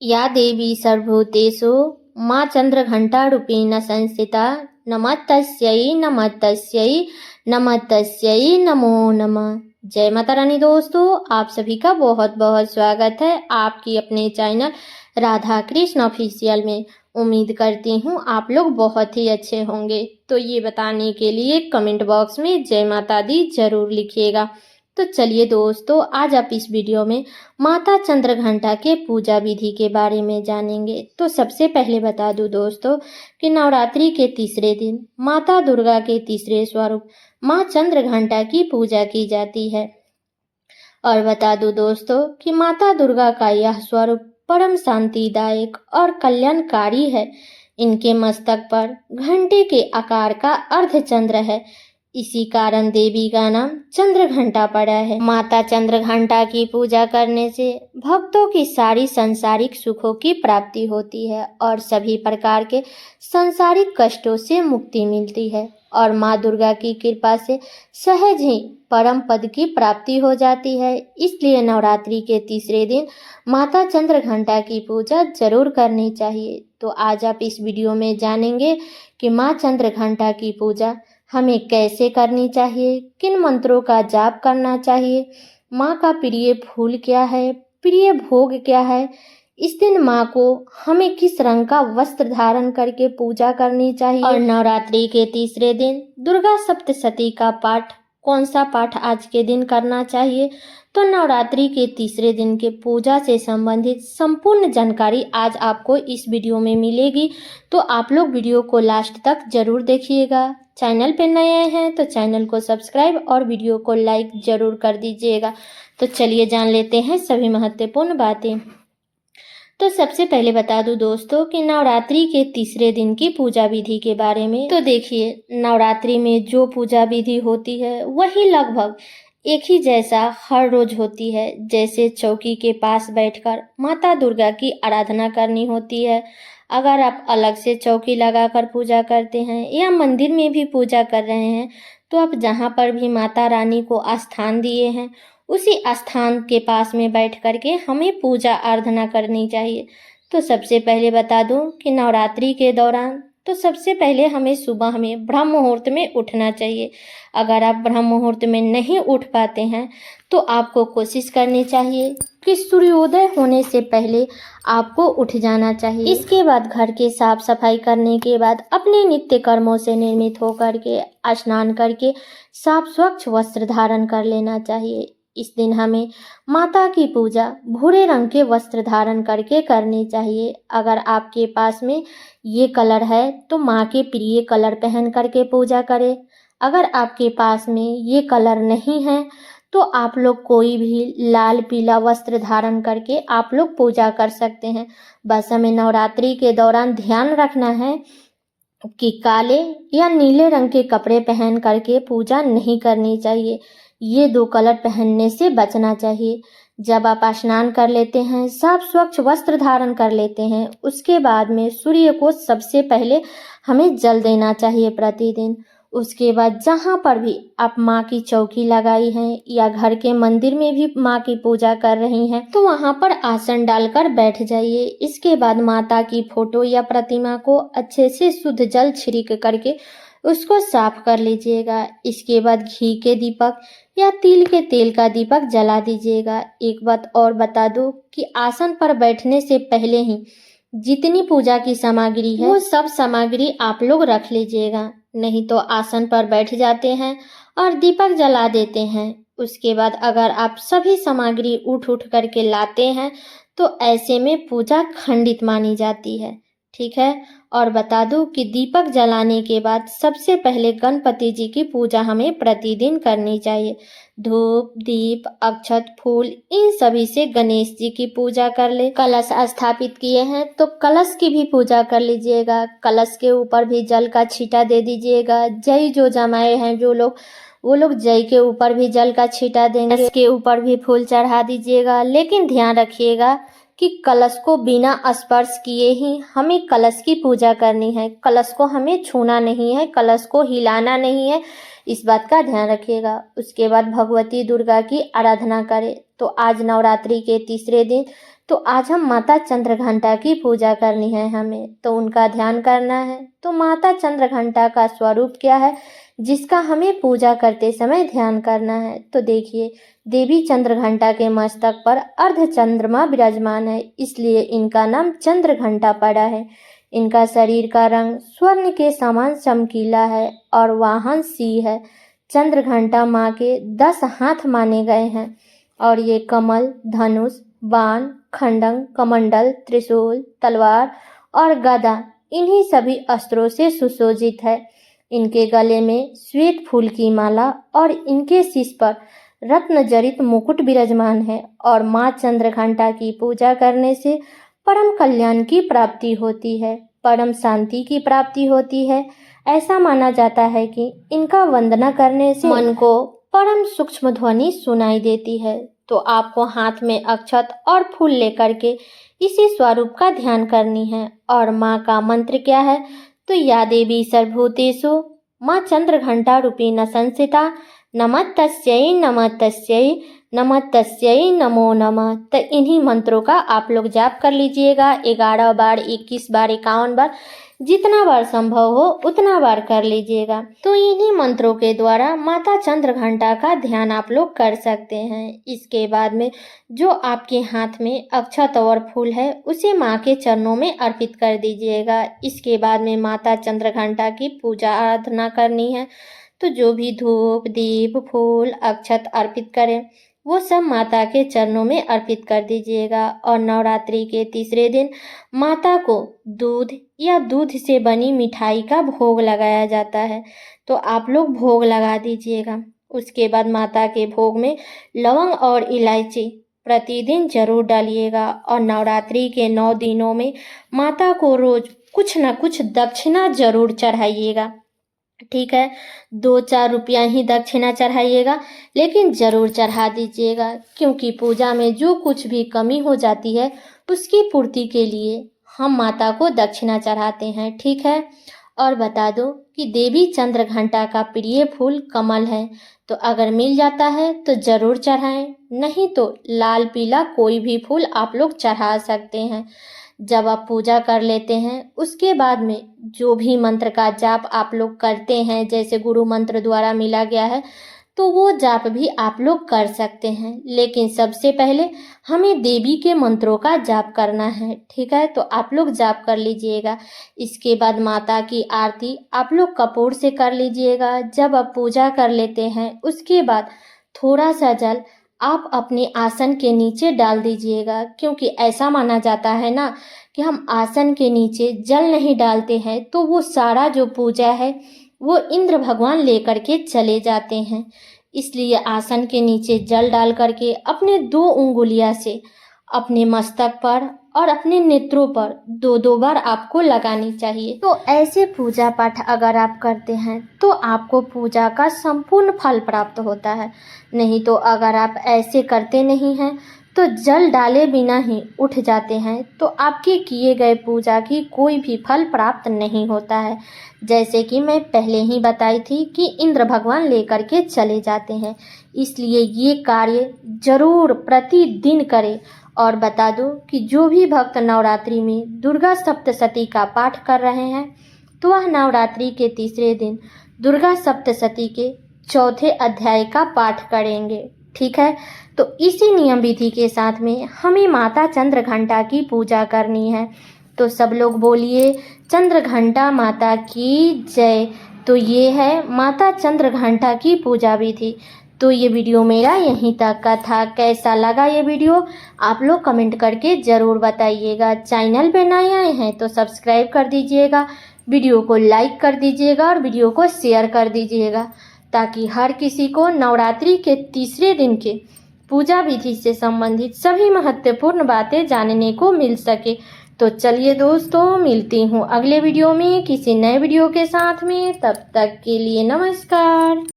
या देवी सर्वभूतेषु माँ चन्द्रघण्टारूपेण संस्थिता नमस्तस्यै नमस्तस्यै नमस्तस्यै नमो नमः। जय माता रानी। दोस्तों, आप सभी का बहुत बहुत स्वागत है आपकी अपने चैनल राधा कृष्ण ऑफिशियल में। उम्मीद करती हूँ आप लोग बहुत ही अच्छे होंगे। तो ये बताने के लिए कमेंट बॉक्स में जय माता दी जरूर लिखिएगा। तो चलिए दोस्तों, आज आप इस वीडियो में माता चंद्रघंटा के पूजा विधि के बारे में जानेंगे। तो सबसे पहले बता दूं दोस्तों कि नवरात्रि के तीसरे दिन माता दुर्गा के तीसरे स्वरूप माँ चंद्रघंटा की पूजा की जाती है। और बता दूं दोस्तों कि माता दुर्गा का यह स्वरूप परम शांतिदायक और कल्याणकारी है। इनके मस्तक पर घंटे के आकार का अर्धचंद्र है, इसी कारण देवी का नाम चंद्रघंटा पड़ा है। माता चंद्रघंटा की पूजा करने से भक्तों की सारी सांसारिक सुखों की प्राप्ति होती है और सभी प्रकार के सांसारिक कष्टों से मुक्ति मिलती है और माँ दुर्गा की कृपा से सहज ही परम पद की प्राप्ति हो जाती है। इसलिए नवरात्रि के तीसरे दिन माता चंद्रघंटा की पूजा जरूर करनी चाहिए। तो आज आप इस वीडियो में जानेंगे कि माँ चंद्रघंटा की पूजा हमें कैसे करनी चाहिए, किन मंत्रों का जाप करना चाहिए, माँ का प्रिय फूल क्या है, प्रिय भोग क्या है, इस दिन माँ को हमें किस रंग का वस्त्र धारण करके पूजा करनी चाहिए और नवरात्रि के तीसरे दिन दुर्गा सप्तशती का पाठ कौन सा पाठ आज के दिन करना चाहिए। तो नवरात्रि के तीसरे दिन के पूजा से संबंधित संपूर्ण जानकारी आज आपको इस वीडियो में मिलेगी। तो आप लोग वीडियो को लास्ट तक जरूर देखिएगा। चैनल पे नए आए हैं तो चैनल को सब्सक्राइब और वीडियो को लाइक जरूर कर दीजिएगा। तो चलिए जान लेते हैं सभी महत्वपूर्ण बातें। तो सबसे पहले बता दूं दोस्तों कि नवरात्रि के तीसरे दिन की पूजा विधि के बारे में। तो देखिए, नवरात्रि में जो पूजा विधि होती है वही लगभग एक ही जैसा हर रोज होती है। जैसे चौकी के पास बैठकर माता दुर्गा की आराधना करनी होती है। अगर आप अलग से चौकी लगाकर पूजा करते हैं या मंदिर में भी पूजा कर रहे हैं तो आप जहाँ पर भी माता रानी को स्थान दिए हैं उसी स्थान के पास में बैठ करके हमें पूजा आराधना करनी चाहिए। तो सबसे पहले बता दूं कि नवरात्रि के दौरान तो सबसे पहले हमें सुबह में ब्रह्म मुहूर्त में उठना चाहिए। अगर आप ब्रह्म मुहूर्त में नहीं उठ पाते हैं तो आपको कोशिश करनी चाहिए कि सूर्योदय होने से पहले आपको उठ जाना चाहिए। इसके बाद घर के साफ सफाई करने के बाद अपने नित्य कर्मों से निर्मित होकर के स्नान करके साफ स्वच्छ वस्त्र धारण कर लेना चाहिए। इस दिन हमें माता की पूजा भूरे रंग के वस्त्र धारण करके करनी चाहिए। अगर आपके पास में ये कलर है तो माँ के प्रिय कलर पहन करके पूजा करें। अगर आपके पास में ये कलर नहीं है तो आप लोग कोई भी लाल पीला वस्त्र धारण करके आप लोग पूजा कर सकते हैं। बस हमें नवरात्रि के दौरान ध्यान रखना है कि काले या नीले रंग के कपड़े पहन करके पूजा नहीं करनी चाहिए। ये दो कलर पहनने से बचना चाहिए। जब आप स्नान कर लेते हैं, साफ स्वच्छ वस्त्र धारण कर लेते हैं, उसके बाद में सूर्य को सबसे पहले हमें जल देना चाहिए प्रतिदिन। उसके बाद जहाँ पर भी आप माँ की चौकी लगाई हैं या घर के मंदिर में भी माँ की पूजा कर रही हैं तो वहाँ पर आसन डालकर बैठ जाइए। इसके बाद माता की फोटो या प्रतिमा को अच्छे से शुद्ध जल छिड़क करके उसको साफ कर लीजिएगा। इसके बाद घी के दीपक या तिल के तेल का दीपक जला दीजिएगा। एक बात और बता दूं कि आसन पर बैठने से पहले ही जितनी पूजा की सामग्री है वो सब सामग्री आप लोग रख लीजिएगा। नहीं तो आसन पर बैठ जाते हैं और दीपक जला देते हैं। उसके बाद अगर आप सभी सामग्री उठ करके लाते हैं तो ऐसे में पूजा खंडित मानी जाती है। ठीक है। और बता दूं कि दीपक जलाने के बाद सबसे पहले गणपति जी की पूजा हमें प्रतिदिन करनी चाहिए। धूप दीप अक्षत फूल इन सभी से गणेश जी की पूजा कर ले। कलश स्थापित किए हैं तो कलश की भी पूजा कर लीजिएगा। कलश के ऊपर भी जल का छींटा दे दीजिएगा। जय जो जमाए हैं जो लोग वो लोग जय के ऊपर भी जल का छींटा देंगे। कलश के ऊपर भी फूल चढ़ा दीजिएगा। लेकिन ध्यान रखिएगा कि कलश को बिना स्पर्श किए ही हमें कलश की पूजा करनी है। कलश को हमें छूना नहीं है, कलश को हिलाना नहीं है, इस बात का ध्यान रखिएगा। उसके बाद भगवती दुर्गा की आराधना करें। तो आज नवरात्रि के तीसरे दिन तो आज हम माता चंद्रघंटा की पूजा करनी है हमें, तो उनका ध्यान करना है। तो माता चंद्रघंटा का स्वरूप क्या है जिसका हमें पूजा करते समय ध्यान करना है? तो देखिए, देवी चंद्रघंटा के मस्तक पर अर्ध चंद्रमा विराजमान है, इसलिए इनका नाम चंद्रघंटा पड़ा है। इनका शरीर का रंग स्वर्ण के समान चमकीला है और वाहन सिंह है। चंद्रघंटा माँ के 10 हाथ माने गए हैं और ये कमल, धनुष, बाण, खंडंग, कमंडल, त्रिशूल, तलवार और गदा इन्हीं सभी अस्त्रों से सुशोभित है। इनके गले में श्वेत फूल की माला और इनके शीश पर रत्न जड़ित मुकुट विराजमान है। और माँ चंद्रघंटा की पूजा करने से परम कल्याण की प्राप्ति होती है, परम शांति की प्राप्ति होती है। ऐसा माना जाता है कि इनका वंदना करने से मन को परम सूक्ष्म ध्वनि सुनाई देती है। तो आपको हाथ में अक्षत और फूल लेकर के इसी स्वरूप का ध्यान करनी है। और माँ का मंत्र क्या है? तो या देवी सर्वभूतेषु माँ चंद्रघंटा रूपेण संस्थिता नमस्तस्यै नमस्तस्यै नमस्तस्यै नमो नमः। तो इन्हीं मंत्रों का आप लोग जाप कर लीजिएगा 11 बार, 21 बार, 51 बार, जितना बार संभव हो उतना बार कर लीजिएगा। तो इन्हीं मंत्रों के द्वारा माता चंद्रघंटा का ध्यान आप लोग कर सकते हैं। इसके बाद में जो आपके हाथ में अक्षत और फूल है उसे माँ के चरणों में अर्पित कर दीजिएगा। इसके बाद में माता चंद्रघंटा की पूजा आराधना करनी है। तो जो भी धूप, दीप, फूल, अक्षत अर्पित करें वो सब माता के चरणों में अर्पित कर दीजिएगा। और नवरात्रि के तीसरे दिन माता को दूध या दूध से बनी मिठाई का भोग लगाया जाता है, तो आप लोग भोग लगा दीजिएगा। उसके बाद माता के भोग में लवंग और इलायची प्रतिदिन जरूर डालिएगा। और नवरात्रि के 9 दिनों में माता को रोज कुछ न कुछ दक्षिणा जरूर चढ़ाइएगा। ठीक है, 2-4 रुपया ही दक्षिणा चढ़ाइएगा, लेकिन ज़रूर चढ़ा दीजिएगा, क्योंकि पूजा में जो कुछ भी कमी हो जाती है उसकी पूर्ति के लिए हम माता को दक्षिणा चढ़ाते हैं। ठीक है, और बता दो कि देवी चंद्रघंटा का प्रिय फूल कमल है, तो अगर मिल जाता है तो ज़रूर चढ़ाएं, नहीं तो लाल पीला कोई भी फूल आप लोग चढ़ा सकते हैं। जब आप पूजा कर लेते हैं उसके बाद में जो भी मंत्र का जाप आप लोग करते हैं, जैसे गुरु मंत्र द्वारा मिला गया है, तो वो जाप भी आप लोग कर सकते हैं। लेकिन सबसे पहले हमें देवी के मंत्रों का जाप करना है। ठीक है, तो आप लोग जाप कर लीजिएगा। इसके बाद माता की आरती आप लोग कपूर से कर लीजिएगा। जब आप पूजा कर लेते हैं उसके बाद थोड़ा सा जल आप अपने आसन के नीचे डाल दीजिएगा, क्योंकि ऐसा माना जाता है ना कि हम आसन के नीचे जल नहीं डालते हैं तो वो सारा जो पूजा है वो इंद्र भगवान लेकर के चले जाते हैं। इसलिए आसन के नीचे जल डाल करके अपने 2 उंगलियां से अपने मस्तक पर और अपने नेत्रों पर 2-2 बार आपको लगानी चाहिए। तो ऐसे पूजा पाठ अगर आप करते हैं तो आपको पूजा का संपूर्ण फल प्राप्त होता है। नहीं तो अगर आप ऐसे करते नहीं हैं तो जल डाले बिना ही उठ जाते हैं तो आपके किए गए पूजा की कोई भी फल प्राप्त नहीं होता है। जैसे कि मैं पहले ही बताई थी कि इंद्र भगवान लेकर के चले जाते हैं, इसलिए ये कार्य जरूर प्रतिदिन करें। और बता दूं कि जो भी भक्त नवरात्रि में दुर्गा सप्तशती का पाठ कर रहे हैं तो वह नवरात्रि के तीसरे दिन दुर्गा सप्तशती के 4थे अध्याय का पाठ करेंगे। ठीक है, तो इसी नियम विधि के साथ में हमें माता चंद्रघंटा की पूजा करनी है। तो सब लोग बोलिए चंद्रघंटा माता की जय। तो ये है माता चंद्रघंटा की पूजा विधि। तो ये वीडियो मेरा यहीं तक का था। कैसा लगा ये वीडियो आप लोग कमेंट करके ज़रूर बताइएगा। चैनल पे नए आए हैं तो सब्सक्राइब कर दीजिएगा, वीडियो को लाइक कर दीजिएगा और वीडियो को शेयर कर दीजिएगा, ताकि हर किसी को नवरात्रि के तीसरे दिन के पूजा विधि से संबंधित सभी महत्वपूर्ण बातें जानने को मिल सके। तो चलिए दोस्तों, मिलती हूँ अगले वीडियो में किसी नए वीडियो के साथ में। तब तक के लिए नमस्कार।